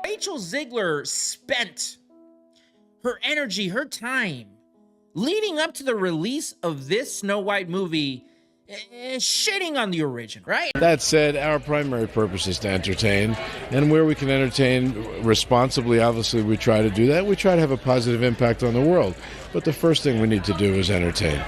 Rachel Zgler spent her energy, her time, leading up to the release of this Snow White movie, shitting on the original, right? That said, our primary purpose is to entertain, and where we can entertain responsibly, obviously we try to do that. We try to have a positive impact on the world, but the first thing we need to do is entertain.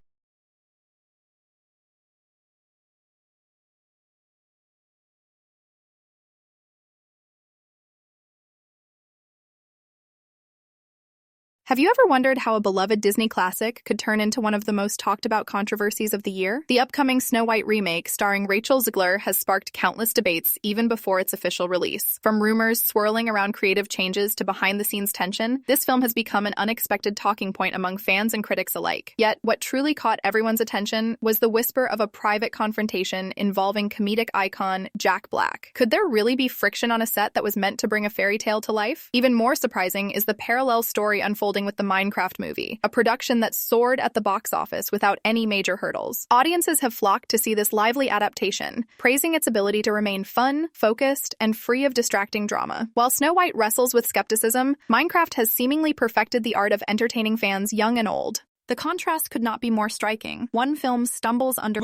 Have you ever wondered how a beloved Disney classic could turn into one of the most talked about controversies of the year? The upcoming Snow White remake starring Rachel Zgler has sparked countless debates even before its official release. From rumors swirling around creative changes to behind-the-scenes tension, this film has become an unexpected talking point among fans and critics alike. Yet, what truly caught everyone's attention was the whisper of a private confrontation involving comedic icon Jack Black. Could there really be friction on a set that was meant to bring a fairy tale to life? Even more surprising is the parallel story unfolding with the Minecraft movie, a production that soared at the box office without any major hurdles. Audiences have flocked to see this lively adaptation, praising its ability to remain fun, focused, and free of distracting drama. While Snow White wrestles with skepticism, Minecraft has seemingly perfected the art of entertaining fans young and old. The contrast could not be more striking. One film stumbles under...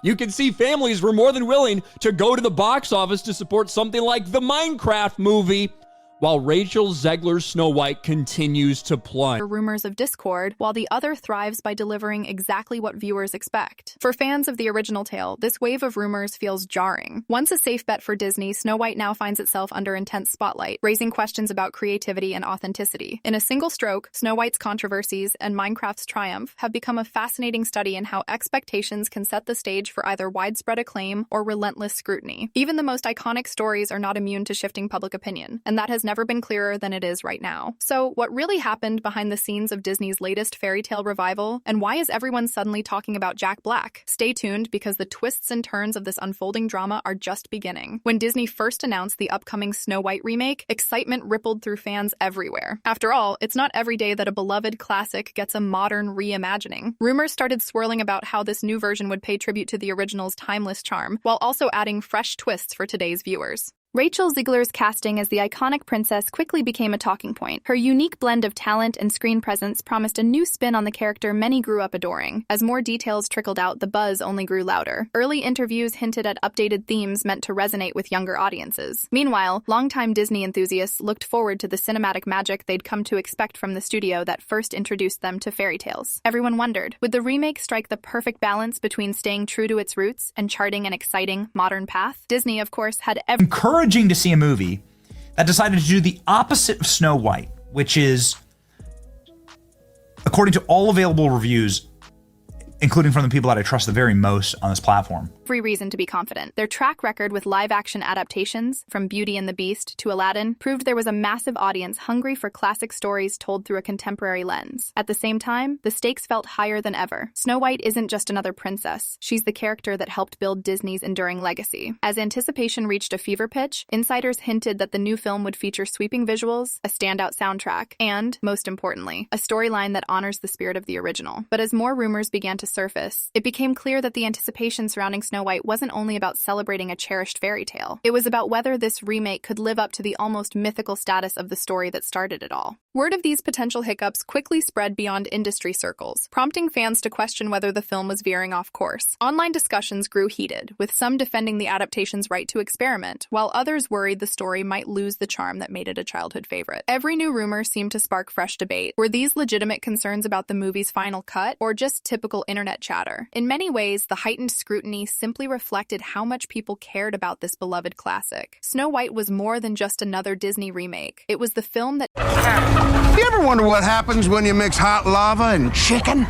You can see families were more than willing to go to the box office to support something like the Minecraft movie, while Rachel Zegler's Snow White continues to plunge. Rumors of discord, while the other thrives by delivering exactly what viewers expect. For fans of the original tale, this wave of rumors feels jarring. Once a safe bet for Disney, Snow White now finds itself under intense spotlight, raising questions about creativity and authenticity. In a single stroke, Snow White's controversies and Minecraft's triumph have become a fascinating study in how expectations can set the stage for either widespread acclaim or relentless scrutiny. Even the most iconic stories are not immune to shifting public opinion, and that has never been clearer than it is right now. So, what really happened behind the scenes of Disney's latest fairy tale revival, and why is everyone suddenly talking about Jack Black? Stay tuned, because the twists and turns of this unfolding drama are just beginning. When Disney first announced the upcoming Snow White remake, excitement rippled through fans everywhere. After all, it's not every day that a beloved classic gets a modern reimagining. Rumors started swirling about how this new version would pay tribute to the original's timeless charm, while also adding fresh twists for today's viewers. Rachel Zgler's casting as the iconic princess quickly became a talking point. Her unique blend of talent and screen presence promised a new spin on the character many grew up adoring. As more details trickled out, the buzz only grew louder. Early interviews hinted at updated themes meant to resonate with younger audiences. Meanwhile, longtime Disney enthusiasts looked forward to the cinematic magic they'd come to expect from the studio that first introduced them to fairy tales. Everyone wondered, would the remake strike the perfect balance between staying true to its roots and charting an exciting, modern path? Disney, of course, had encouraging to see a movie that decided to do the opposite of Snow White, which is, according to all available reviews, including from the people that I trust the very most on this platform, every reason to be confident. Their track record with live-action adaptations, from Beauty and the Beast to Aladdin, proved there was a massive audience hungry for classic stories told through a contemporary lens. At the same time, the stakes felt higher than ever. Snow White isn't just another princess. She's the character that helped build Disney's enduring legacy. As anticipation reached a fever pitch, insiders hinted that the new film would feature sweeping visuals, a standout soundtrack, and, most importantly, a storyline that honors the spirit of the original. But as more rumors began to surface, it became clear that the anticipation surrounding Snow White wasn't only about celebrating a cherished fairy tale. It was about whether this remake could live up to the almost mythical status of the story that started it all. Word of these potential hiccups quickly spread beyond industry circles, prompting fans to question whether the film was veering off course. Online discussions grew heated, with some defending the adaptation's right to experiment, while others worried the story might lose the charm that made it a childhood favorite. Every new rumor seemed to spark fresh debate. Were these legitimate concerns about the movie's final cut, or just typical internet chatter? In many ways, the heightened scrutiny simply reflected how much people cared about this beloved classic. Snow White was more than just another Disney remake. It was the film that... You ever wonder what happens when you mix hot lava and chicken?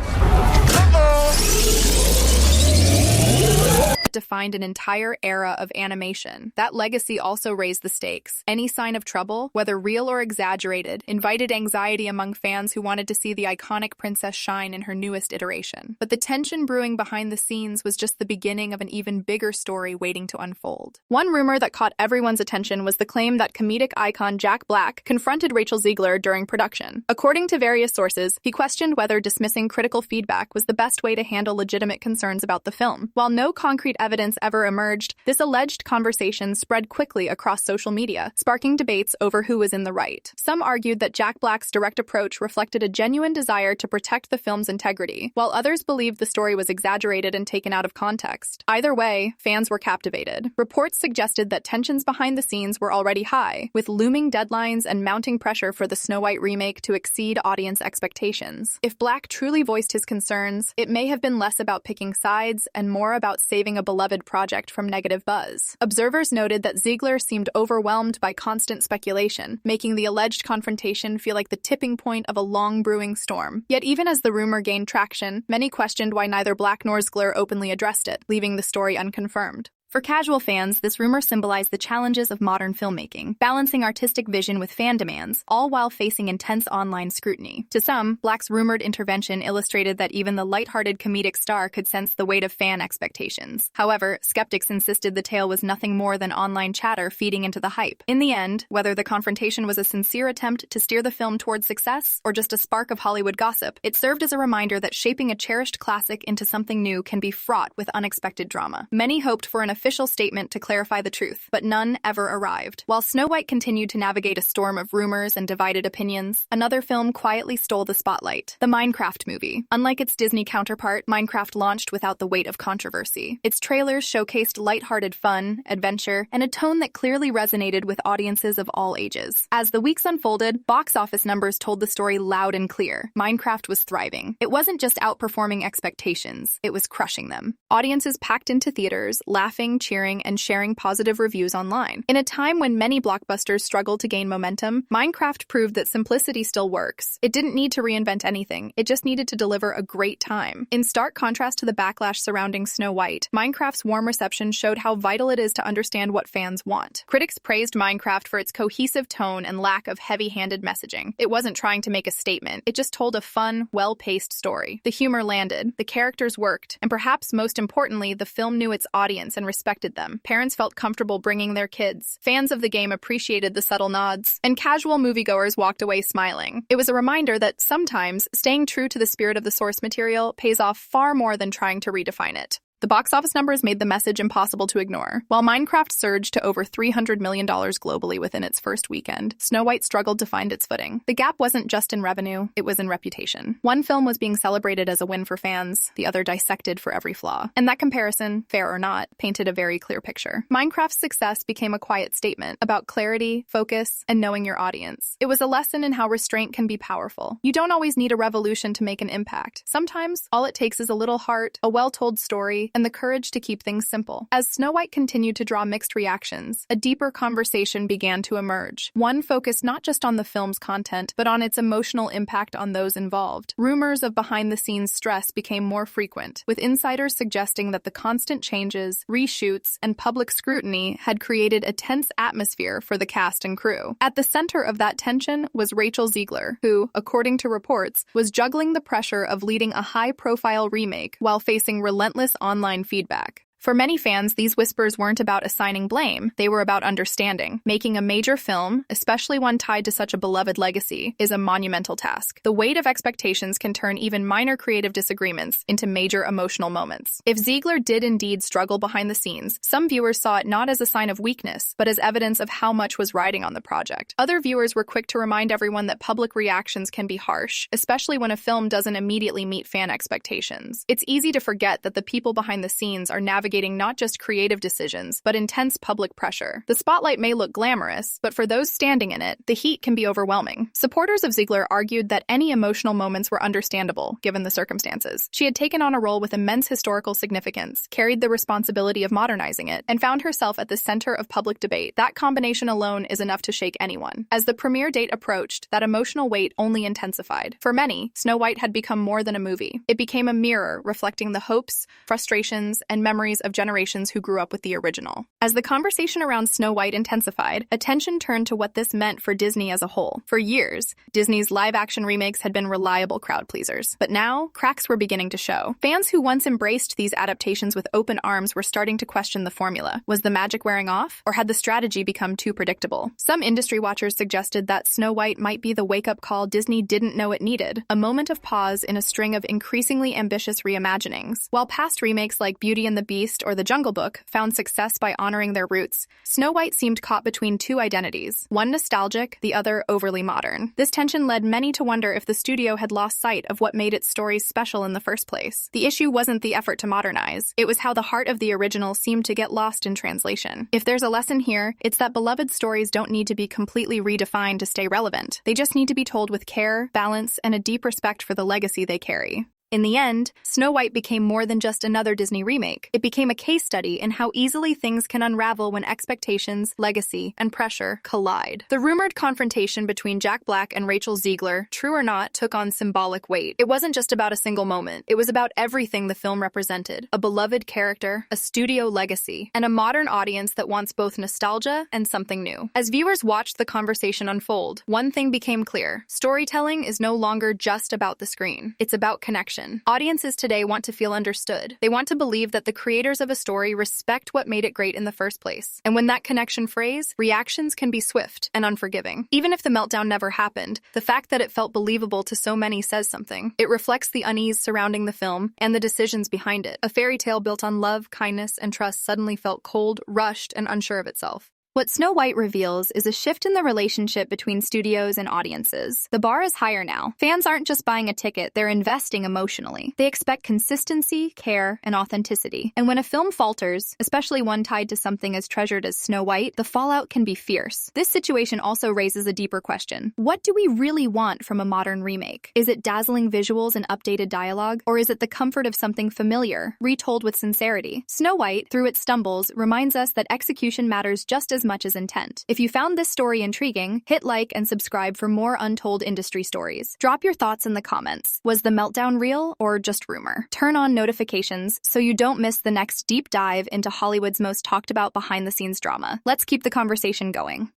defined an entire era of animation. That legacy also raised the stakes. Any sign of trouble, whether real or exaggerated, invited anxiety among fans who wanted to see the iconic princess shine in her newest iteration. But the tension brewing behind the scenes was just the beginning of an even bigger story waiting to unfold. One rumor that caught everyone's attention was the claim that comedic icon Jack Black confronted Rachel Zgler during production. According to various sources, he questioned whether dismissing critical feedback was the best way to handle legitimate concerns about the film. While no concrete evidence ever emerged, this alleged conversation spread quickly across social media, sparking debates over who was in the right. Some argued that Jack Black's direct approach reflected a genuine desire to protect the film's integrity, while others believed the story was exaggerated and taken out of context. Either way, fans were captivated. Reports suggested that tensions behind the scenes were already high, with looming deadlines and mounting pressure for the Snow White remake to exceed audience expectations. If Black truly voiced his concerns, it may have been less about picking sides and more about saving a beloved project from negative buzz. Observers noted that Zegler seemed overwhelmed by constant speculation, making the alleged confrontation feel like the tipping point of a long brewing storm. Yet even as the rumor gained traction, many questioned why neither Black nor Zgler openly addressed it, leaving the story unconfirmed. For casual fans, this rumor symbolized the challenges of modern filmmaking, balancing artistic vision with fan demands, all while facing intense online scrutiny. To some, Black's rumored intervention illustrated that even the lighthearted comedic star could sense the weight of fan expectations. However, skeptics insisted the tale was nothing more than online chatter feeding into the hype. In the end, whether the confrontation was a sincere attempt to steer the film towards success or just a spark of Hollywood gossip, it served as a reminder that shaping a cherished classic into something new can be fraught with unexpected drama. Many hoped for an official statement to clarify the truth, but none ever arrived. While Snow White continued to navigate a storm of rumors and divided opinions, another film quietly stole the spotlight: the Minecraft movie. Unlike its Disney counterpart, Minecraft launched without the weight of controversy. Its trailers showcased lighthearted fun, adventure, and a tone that clearly resonated with audiences of all ages. As the weeks unfolded, box office numbers told the story loud and clear. Minecraft was thriving. It wasn't just outperforming expectations, it was crushing them. Audiences packed into theaters, laughing, cheering, and sharing positive reviews online. In a time when many blockbusters struggled to gain momentum, Minecraft proved that simplicity still works. It didn't need to reinvent anything, it just needed to deliver a great time. In stark contrast to the backlash surrounding Snow White, Minecraft's warm reception showed how vital it is to understand what fans want. Critics praised Minecraft for its cohesive tone and lack of heavy-handed messaging. It wasn't trying to make a statement, it just told a fun, well-paced story. The humor landed, the characters worked, and perhaps most importantly, the film knew its audience and respected them. Parents felt comfortable bringing their kids. Fans of the game appreciated the subtle nods, and casual moviegoers walked away smiling. It was a reminder that sometimes staying true to the spirit of the source material pays off far more than trying to redefine it. The box office numbers made the message impossible to ignore. While Minecraft surged to over $300 million globally within its first weekend, Snow White struggled to find its footing. The gap wasn't just in revenue, it was in reputation. One film was being celebrated as a win for fans, the other dissected for every flaw. And that comparison, fair or not, painted a very clear picture. Minecraft's success became a quiet statement about clarity, focus, and knowing your audience. It was a lesson in how restraint can be powerful. You don't always need a revolution to make an impact. Sometimes, all it takes is a little heart, a well-told story, and the courage to keep things simple. As Snow White continued to draw mixed reactions, a deeper conversation began to emerge. One focused not just on the film's content, but on its emotional impact on those involved. Rumors of behind-the-scenes stress became more frequent, with insiders suggesting that the constant changes, reshoots, and public scrutiny had created a tense atmosphere for the cast and crew. At the center of that tension was Rachel Zgler, who, according to reports, was juggling the pressure of leading a high-profile remake while facing relentless online feedback. For many fans, these whispers weren't about assigning blame, they were about understanding. Making a major film, especially one tied to such a beloved legacy, is a monumental task. The weight of expectations can turn even minor creative disagreements into major emotional moments. If Zegler did indeed struggle behind the scenes, some viewers saw it not as a sign of weakness, but as evidence of how much was riding on the project. Other viewers were quick to remind everyone that public reactions can be harsh, especially when a film doesn't immediately meet fan expectations. It's easy to forget that the people behind the scenes are navigating not just creative decisions, but intense public pressure. The spotlight may look glamorous, but for those standing in it, the heat can be overwhelming. Supporters of Zegler argued that any emotional moments were understandable, given the circumstances. She had taken on a role with immense historical significance, carried the responsibility of modernizing it, and found herself at the center of public debate. That combination alone is enough to shake anyone. As the premiere date approached, that emotional weight only intensified. For many, Snow White had become more than a movie. It became a mirror reflecting the hopes, frustrations, and memories of generations who grew up with the original. As the conversation around Snow White intensified, attention turned to what this meant for Disney as a whole. For years, Disney's live-action remakes had been reliable crowd pleasers, but now cracks were beginning to show. Fans who once embraced these adaptations with open arms were starting to question the formula. Was the magic wearing off, or had the strategy become too predictable? Some industry watchers suggested that Snow White might be the wake-up call Disney didn't know it needed, a moment of pause in a string of increasingly ambitious reimaginings. While past remakes like Beauty and the Beast Beast or The Jungle Book found success by honoring their roots, Snow White seemed caught between two identities, one nostalgic, the other overly modern. This tension led many to wonder if the studio had lost sight of what made its stories special in the first place. The issue wasn't the effort to modernize, it was how the heart of the original seemed to get lost in translation. If there's a lesson here, it's that beloved stories don't need to be completely redefined to stay relevant. They just need to be told with care, balance, and a deep respect for the legacy they carry. In the end, Snow White became more than just another Disney remake. It became a case study in how easily things can unravel when expectations, legacy, and pressure collide. The rumored confrontation between Jack Black and Rachel Zgler, true or not, took on symbolic weight. It wasn't just about a single moment. It was about everything the film represented: a beloved character, a studio legacy, and a modern audience that wants both nostalgia and something new. As viewers watched the conversation unfold, one thing became clear: storytelling is no longer just about the screen. It's about connection. Audiences today want to feel understood. They want to believe that the creators of a story respect what made it great in the first place. And when that connection frays, reactions can be swift and unforgiving. Even if the meltdown never happened, the fact that it felt believable to so many says something. It reflects the unease surrounding the film and the decisions behind it. A fairy tale built on love, kindness, and trust suddenly felt cold, rushed, and unsure of itself. What Snow White reveals is a shift in the relationship between studios and audiences. The bar is higher now. Fans aren't just buying a ticket, they're investing emotionally. They expect consistency, care, and authenticity. And when a film falters, especially one tied to something as treasured as Snow White, the fallout can be fierce. This situation also raises a deeper question. What do we really want from a modern remake? Is it dazzling visuals and updated dialogue? Or is it the comfort of something familiar, retold with sincerity? Snow White, through its stumbles, reminds us that execution matters just as much as intent. If you found this story intriguing, hit like and subscribe for more untold industry stories. Drop your thoughts in the comments. Was the meltdown real or just rumor? Turn on notifications so you don't miss the next deep dive into Hollywood's most talked about behind-the-scenes drama. Let's keep the conversation going.